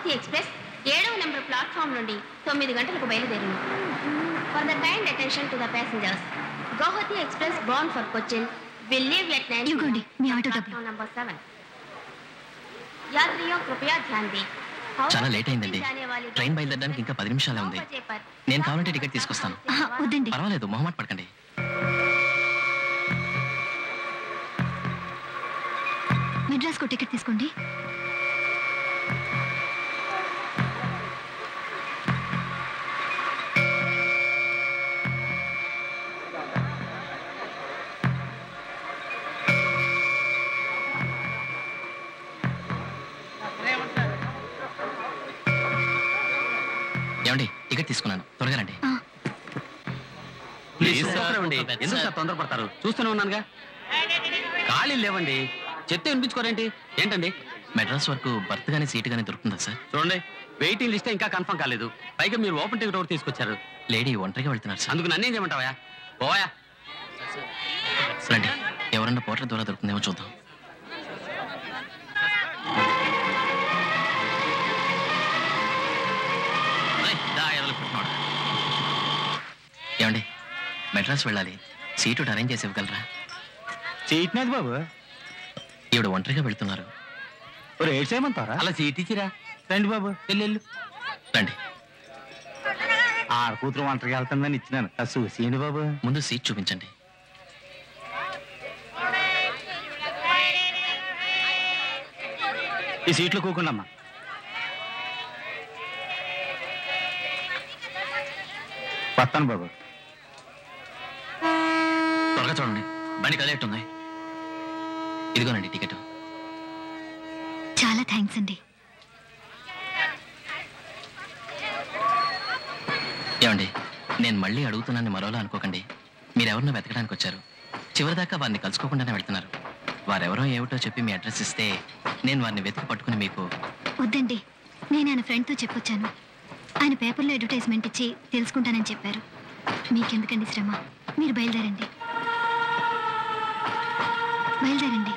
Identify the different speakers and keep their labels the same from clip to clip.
Speaker 1: Guwahati express 7వ number platform నుండి 9 గంటలకు బయలుదేరింది. For the kind attention to the passengers, Guwahati express bound for Cochin will leave at 9
Speaker 2: me auto డబ్బులు
Speaker 1: number 7. యాత్రియో కృపయా Dhyan they.
Speaker 3: చాలా late అయిందండి. ట్రైన్ బయలుదేరడానికి ఇంకా 10 నిమిషాలే ఉంది. నేను కావాలంటే టికెట్ తీసుకొస్తాను.
Speaker 2: వద్దండి,
Speaker 3: పర్వాలేదు, మొహమాట పడకండి.
Speaker 2: మెడ్రాస్కు టికెట్ తీసుకోండి.
Speaker 3: ఏమండి, టికెట్ తీసుకున్నాను, త్వరగా రండి.
Speaker 4: ఎందుకు సార్ తొందరపడతారు? చూస్తూనే ఉన్నానుగా. ఖాళీ లేవండి, చెప్తే వినిపించుకోరేంటి? ఏంటండి,
Speaker 3: మెడ్రాస్ వరకు బర్త్ గానీ సీట్ గానీ దొరుకుతుందా సార్?
Speaker 4: చూడండి, వెయిటింగ్ లిస్ట్ ఇంకా కన్ఫర్మ్ కాలేదు. పైగా మీరు ఓపెన్ టికెట్ ఒకటి తీసుకొచ్చారు.
Speaker 3: లేడీ ఒంటరిగా వెళ్తున్నారు సార్.
Speaker 4: అందుకు నన్నేం చేయమంటావా? పోయా
Speaker 3: రండి, ఎవరన్నా పోర్టల్ ద్వారా దొరుకుతుందేమో చూద్దాం. ఏమండి, మెడ్రాస్ వెళ్ళాలి, సీటు అరేంజ్ చేసి ఇవ్వగలరా?
Speaker 5: సీట్ నాది బాబు.
Speaker 3: ఈవిడ ఒంటరిగా వెళ్తున్నారు.
Speaker 5: ఏడ్ చేయమంటారా?
Speaker 4: అలా సీట్ ఇచ్చిరా.
Speaker 5: రండి బాబు,
Speaker 4: వెళ్ళు.
Speaker 3: రండి.
Speaker 5: ఆడ కూతురు ఒంటరిగా వెళ్తుందని ఇచ్చినాను, అది చూసేయండి బాబు.
Speaker 3: ముందు సీట్ చూపించండి.
Speaker 5: ఈ సీట్లో కూకుండమ్మా. వస్తాను బాబు.
Speaker 3: త్వరగా చూడండి, బండి కదిలేట్టుంది. ఇదిగోనండి టికెట్.
Speaker 2: చాలా థ్యాంక్స్ అండి.
Speaker 3: ఏమండి, నేను మళ్ళీ అడుగుతున్నానని మరోలా అనుకోకండి. మీరెవరినో వెతకడానికి వచ్చారు, చివరిదాకా వారిని కలుసుకోకుండానే వెళ్తున్నారు. వారెవరో ఏమిటో చెప్పి మీ అడ్రస్ ఇస్తే నేను వారిని వెతికి పట్టుకుని మీకు...
Speaker 2: వద్దండి, నేను ఆయన ఫ్రెండ్తో చెప్పొచ్చాను. ఆయన పేపర్లో అడ్వర్టైజ్మెంట్ ఇచ్చి తెలుసుకుంటానని చెప్పారు. మీకెందుకండి శ్రమ, మీరు బయలుదేరండి. బయలుదేరండి.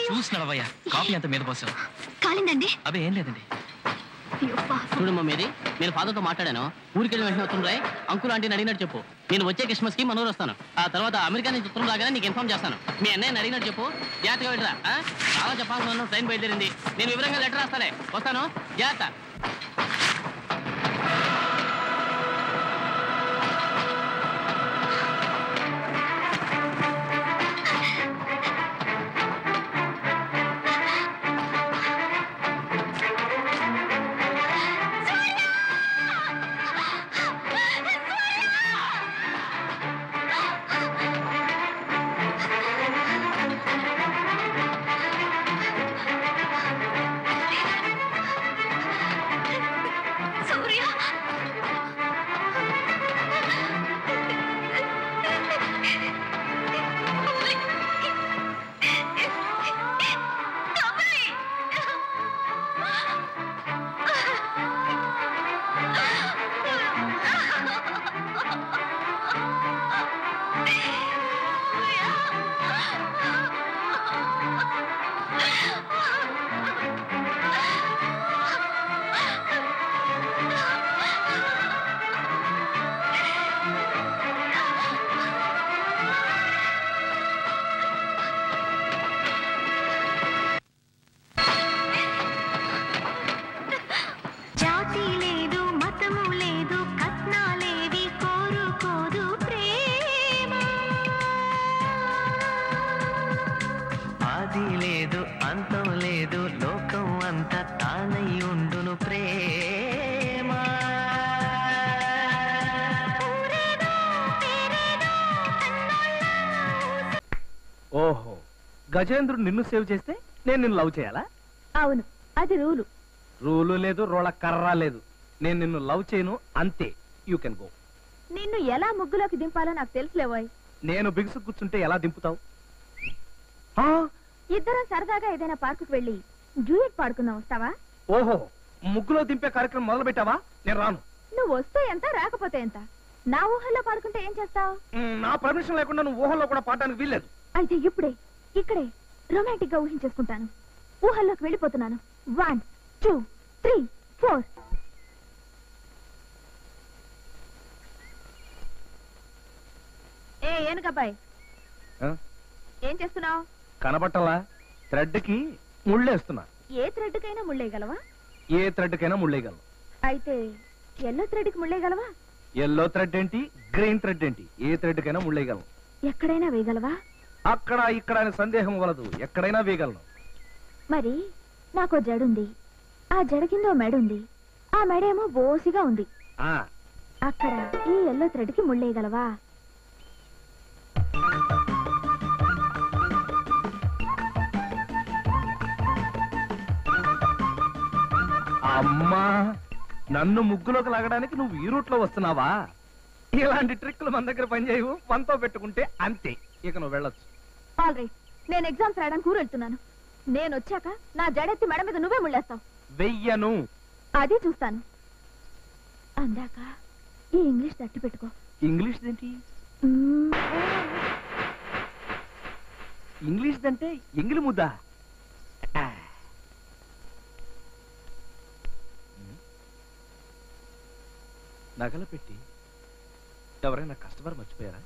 Speaker 3: చూసినవయ్యా, కాఫీ అంత మీద పోసావు.
Speaker 2: కాలిందండి.
Speaker 3: అవి ఏం లేదండి.
Speaker 4: చూడమ్మా, మీది నేను ఫాదర్తో మాట్లాడాను. ఊరికి వెళ్ళి వెంటనే వస్తుండ్రాయ్, అంకుల్ ఆంటీని అడిగినట్టు చెప్పు. నేను వచ్చే క్రిస్మస్ కి మనూరు వస్తాను. ఆ తర్వాత అమెరికా నుంచి ఉత్తరం రాగానే నీకు ఇన్ఫార్మ్ చేస్తాను. మీ అన్నయ్యని అడిగినట్టు చెప్పు, జాగ్రత్తగా వెళ్ళరా. చాలా చెప్పాల్సిన ట్రైన్ బయలుదేరింది. నేను వివరంగా లెటర్ రాస్తానే. వస్తాను, జాగ్రత్త.
Speaker 6: ఓహో, గజేంద్రుడు నిన్ను సేవ్ చేస్తే నేను నిన్ను లవ్ చేయాలా?
Speaker 7: అవును, అది రూలు.
Speaker 6: రూలు లేదు, రోళ్ళ కర్ర లేదు. నేను నిన్ను లవ్ చేయను, అంతే. You can go.
Speaker 7: నిన్ను ఎలా ముగ్గులోకి దింపాలో నాకు తెలుసులేవోయ్.
Speaker 6: నేను బిగుసు కూర్చుంటే ఎలా దింపుతావు?
Speaker 7: ఇద్దరం సరదాగా ఏదైనా పార్కుకు వెళ్ళి డ్యూయట్ పాడుకుందాం, వస్తావా?
Speaker 6: ఓహో, ముగ్గులో దింపే కార్యక్రమం మొదలు పెట్టావా? నేను రాను.
Speaker 7: నువ్వు వస్తే ఎంత, రాకపోతే ఎంత. నా ఊహల్లో పాడుకుంటే ఏం చేస్తావు?
Speaker 6: నా పర్మిషన్ లేకుండా నువ్వు ఊహల్లో కూడా పాడడానికి వీల్లేదు.
Speaker 7: అయితే ఇప్పుడే ఇక్కడే రొమాంటిక్ గా ఊహించేసుకుంటాను. ఊహల్లోకి వెళ్ళిపోతున్నాను. 1 2 3 4. ఏనుగబ్బాయి ఏం చేస్తున్నావు?
Speaker 6: కనబట్టలా థ్రెడ్ కి ముళ్ళేస్తున్నా.
Speaker 7: ఏ థ్రెడ్ కైనా ముళ్ళేయగలవా?
Speaker 6: ఏ థ్రెడ్ కైనా ముళ్ళేయగలను.
Speaker 7: అయితే ఎల్లో థ్రెడ్ కి ముళ్ళేయగలవా?
Speaker 6: ఎల్లో థ్రెడ్ ఏంటి, గ్రీన్ థ్రెడ్ ఏంటి, ఏ థ్రెడ్ కైనా ముళ్ళేయగలను.
Speaker 7: ఎక్కడైనా వేయగలవా?
Speaker 6: అక్కడ ఇక్కడ అనే సందేహం వలదు, ఎక్కడైనా వేయగలను.
Speaker 7: మరి నాకు జడుంది, ఆ జడ కింద మెడుంది, ఆ మెడేమో బోసిగా ఉంది. అక్కడ ఈ ఎల్లో థ్రెడ్ కి ముళ్ళేయగలవా?
Speaker 6: అమ్మా, నన్ను ముగ్గులోకి లాగడానికి నువ్వు ఈ రూట్ లో వస్తున్నావా? ఇలాంటి ట్రిక్లు మన దగ్గర పనిచేయవు. మనతో పెట్టుకుంటే అంతే. ఇక నువ్వు వెళ్ళొచ్చు.
Speaker 7: ఆల్ రైట్, నేను ఎగ్జామ్స్ రాయడానికి ఊరు వెళ్తున్నాను. నేను వచ్చాక నా జడెత్తి మెడ మీద నువ్వే ముళ్ళేస్తావు.
Speaker 6: వెయ్యను.
Speaker 7: అది చూస్తాను. అందాక ఈ ఇంగ్లీష్ తట్టి పెట్టుకో.
Speaker 6: ఇంగ్లీష్ ఏంటి? ఇంగ్లీష్ అంటే ఎంగిలి ముద్ద. నగల పెట్టి ఎవరైనా కస్టమర్ మర్చిపోయారా?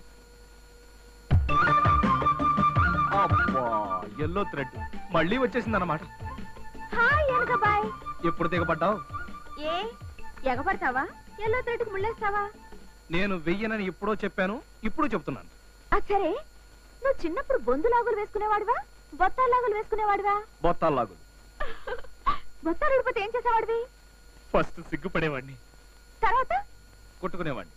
Speaker 6: అబ్బా, ఎల్లో థ్రెడ్ మళ్ళీ వచ్చేసింది అన్నమాట.
Speaker 7: హాయ్ ఎనకబాయ్.
Speaker 6: ఎప్పుడు దిగబడ్డావు?
Speaker 7: ఏ ఎగబడతావా? ఎల్లో థ్రెడ్ కి ముళ్ళేస్తావా?
Speaker 6: నేను వెయ్యనని ఎప్పుడో చెప్పాను, ఇప్పుడు చెప్తున్నాను.
Speaker 7: సరే, నువ్వు చిన్నప్పుడు బొందు లాగులు వేసుకునేవాడివా, బొత్తాలు లాగులు వేసుకునేవాడివా?
Speaker 6: బొత్తాలు లాగులు.
Speaker 7: బొత్తాలు ఊడిపోతే ఏం చేసేవాడివి?
Speaker 6: ఫస్ట్ సిగ్గుపడేవాడిని,
Speaker 7: తర్వాత
Speaker 6: కుట్టుకునేవాడిని.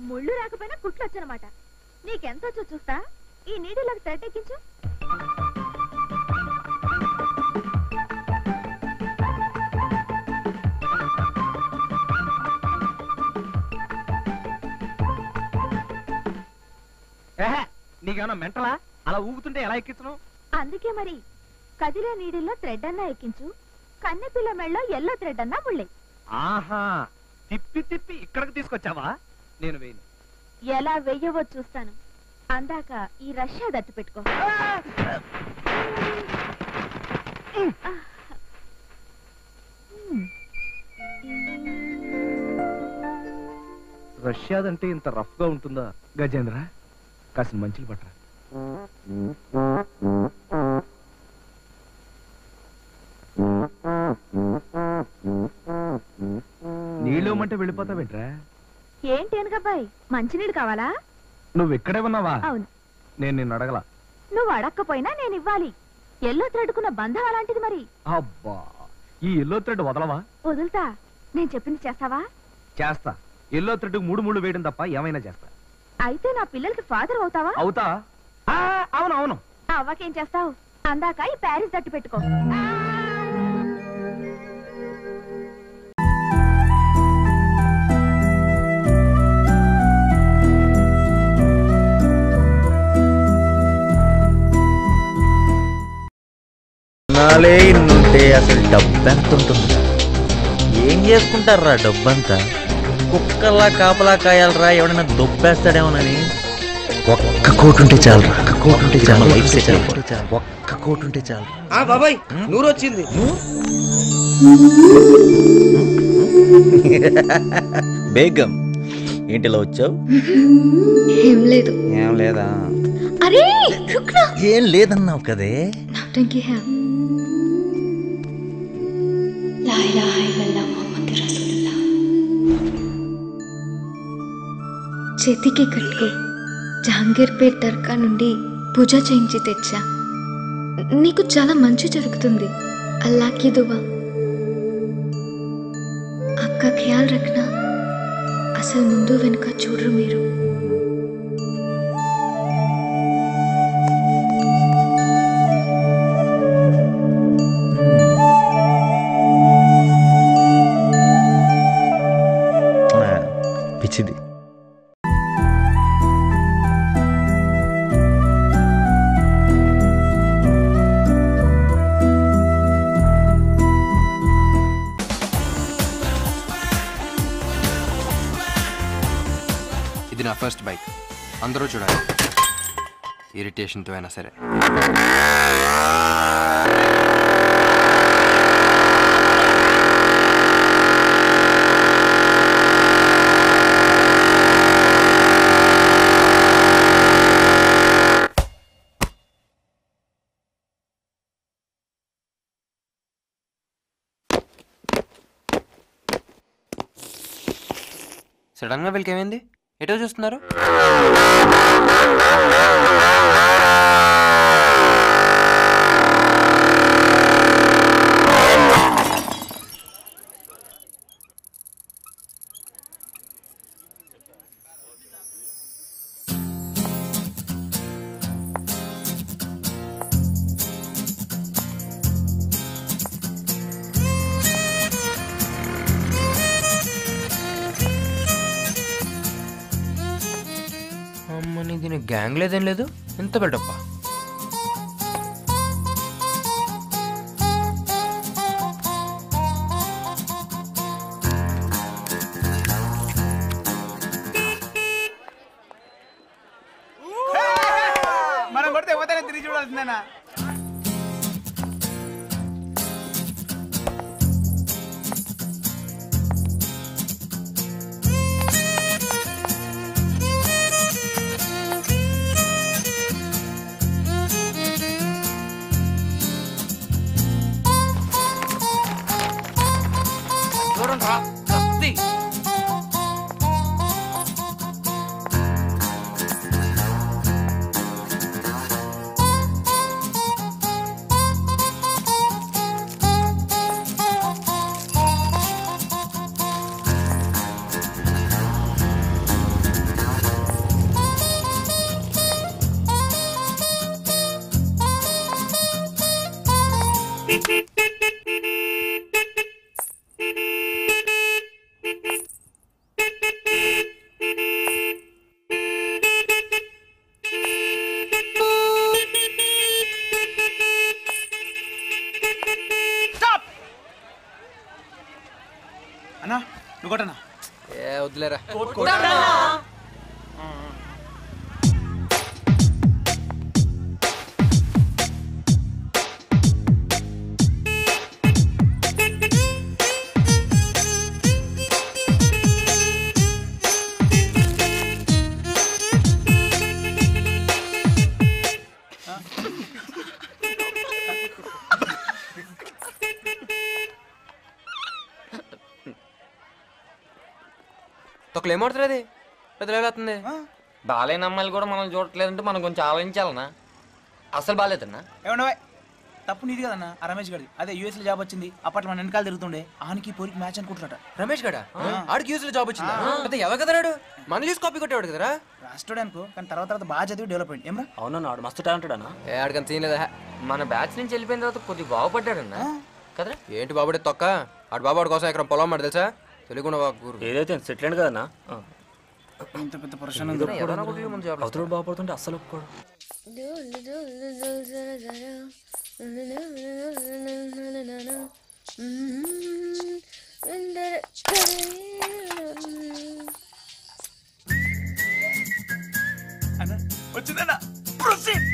Speaker 7: ముళ్ళు రాకపోయినా కుట్లు వచ్చనమాట. నీకెంతొచ్చో చూస్తా. ఈ నీడిలోకి థ్రెడ్ ఎక్కించు.
Speaker 6: నీకేమన్నా మెంటలా? అలా ఊగుతుంటే ఎలా ఎక్కించను?
Speaker 7: అందుకే మరి కదిలే నీడిల్లో థ్రెడ్ అన్నా ఎక్కించు, కన్నెపిల్ల మెళ్ళలో ఎల్లో థ్రెడ్ అన్నా ముళ్ళే.
Speaker 6: ఆహా, తిప్పి తిప్పి ఇక్కడికి తీసుకొచ్చావా? నేను వేయను.
Speaker 7: ఎలా వెయ్యవో చూస్తాను. అందాక ఈ రష్యా దట్టు పెట్టుకో.
Speaker 6: రష్యాదంటే ఇంత రఫ్ గా ఉంటుందా గజేంద్ర? కాసిన మంచిలు పట్టరా. నీళ్ళు మంటే వెళ్ళిపోతావేంట్రా?
Speaker 7: ఏంటి అనకబ్బాయి, మంచినీళ్ళు కావాలా?
Speaker 6: నువ్వు ఇక్కడే ఉన్నావా?
Speaker 7: అవును.
Speaker 6: నేను నిన్ను అడగలా.
Speaker 7: నువ్వు అడక్కపోయినా నేను ఇవ్వాలి. ఎల్లో థ్రెడ్ కున్న బంధం అలాంటిది. మరి
Speaker 6: అబ్బా, ఈ ఎల్లో థ్రెడ్ వదలవా?
Speaker 7: వదులుతా. నేను చెప్పింది చేస్తావా?
Speaker 6: చేస్తా. ఎల్లో థ్రెడ్ 3 ముళ్ళు వేయడం తప్ప ఏమైనా చేస్తా.
Speaker 7: అయితే నా పిల్లలకి ఫాదర్ అవుతావా?
Speaker 6: అవుతా. అవును అవును.
Speaker 7: అవ్వకేం చేస్తావు? అందాక ఈ ప్యారిస్ దట్టు పెట్టుకో.
Speaker 5: ఇన్నుంటే అసలు డబ్బెంత ఉంటుంది? ఏం చేసుకుంటారా డబ్బంతా? కుక్కల్లా కాపలా కాయాలరా, ఎవడైనా దొబ్బేస్తాడేమోనని. ఒక్క కోటి ఉంటే చాలు. ఒక్క కోటి ఉంటే చాలు. లైఫ్ సెటిల్ అయిపోతుంది. ఒక్క కోటి ఉంటే చాలు.
Speaker 8: బాబాయ్, నూరు వచ్చింది.
Speaker 5: బేగం, ఏంటిలా వచ్చావు?
Speaker 2: ఏం లేదు.
Speaker 5: ఏం లేదా?
Speaker 2: అరే
Speaker 5: ఏం లేదన్నావు కదే.
Speaker 2: చేతికి కట్టుకో. జహాంగీర్పేట్ దర్గా నుండి పూజ చేయించి తెచ్చా. నీకు చాలా మంచి జరుగుతుంది. అల్లాకి దువా. అక్క ఖ్యాల్ రఖనా. అసలు ముందు వెనుక చూడరు మీరు.
Speaker 5: పిచ్చిది.
Speaker 8: ఇది నా ఫస్ట్ బైక్. అందరూ చూడాలి.
Speaker 9: ఇరిటేషన్తో అయినా సరే. సడన్గా వీళ్ళకి ఏమైంది? ఎటో చూస్తున్నారు? అమ్మని దీని గ్యాంగ్ లేదేం లేదు, ఎంత బిల్డప్పా.
Speaker 10: మనం కొడితే పోతే తిరిగి చూడాల్సిందేనా? అన్నా నువ్వు కొట్టనా?
Speaker 9: ఏ వద్దులేరా. తొక్కలు ఏమవుతుంది? అది పెద్దలేస్తుంది.
Speaker 11: బాలేని అమ్మాయిలు కూడా మనం చూడట్లేదంటే మనం కొంచెం ఆలోచించాలన్నా. అసలు బాగాలేదన్నా.
Speaker 10: ఏమన్నా తప్పు నీది కదన్నా. ఆ రమేష్ గడి అదే యూఎస్ లో జాబ్ వచ్చింది. అప్పట్లో మన వెనకాల తిరుగుతుండే. ఆనికి పోరికి మ్యాచ్ అనుకుంటున్నాట.
Speaker 9: రమేష్ గడా ఆడికి యూఎస్ లో జాబ్ వచ్చిందా? అయితే ఎవరు కదరాడు? మన చూసి కాపీ కొట్టేవాడు కదరా.
Speaker 10: రాష్ట్రుడు అనుకో, కానీ తర్వాత బాగా చదివి డెవలప్ అయ్యింది. ఏమరా?
Speaker 11: అవునన్నా ఆడు మస్తు టాలెంటెడ్ అన్న.
Speaker 9: ఆడికంత సీన్ లేదా?
Speaker 11: మన బ్యాచ్ నుంచి వెళ్ళిపోయిన తర్వాత కొద్దిగా బాగుపడ్డాడన్నా కదరా.
Speaker 9: ఏంటి బాబుడే తొక్క? ఆడు బాబాడు కోసం ఎకరం పొలం మాట తెలుసా? తెలుగున్న గురు
Speaker 11: ఏదైతే సెటిల్ అయ్యింది కదన్నా.
Speaker 10: ఇంత పెద్ద ప్రశ్న
Speaker 11: అవతల బాగుపడుతుంటే అస్సలు ఒప్పుకోడు.
Speaker 10: వచ్చిందన్నా. ప్రొసీడ్.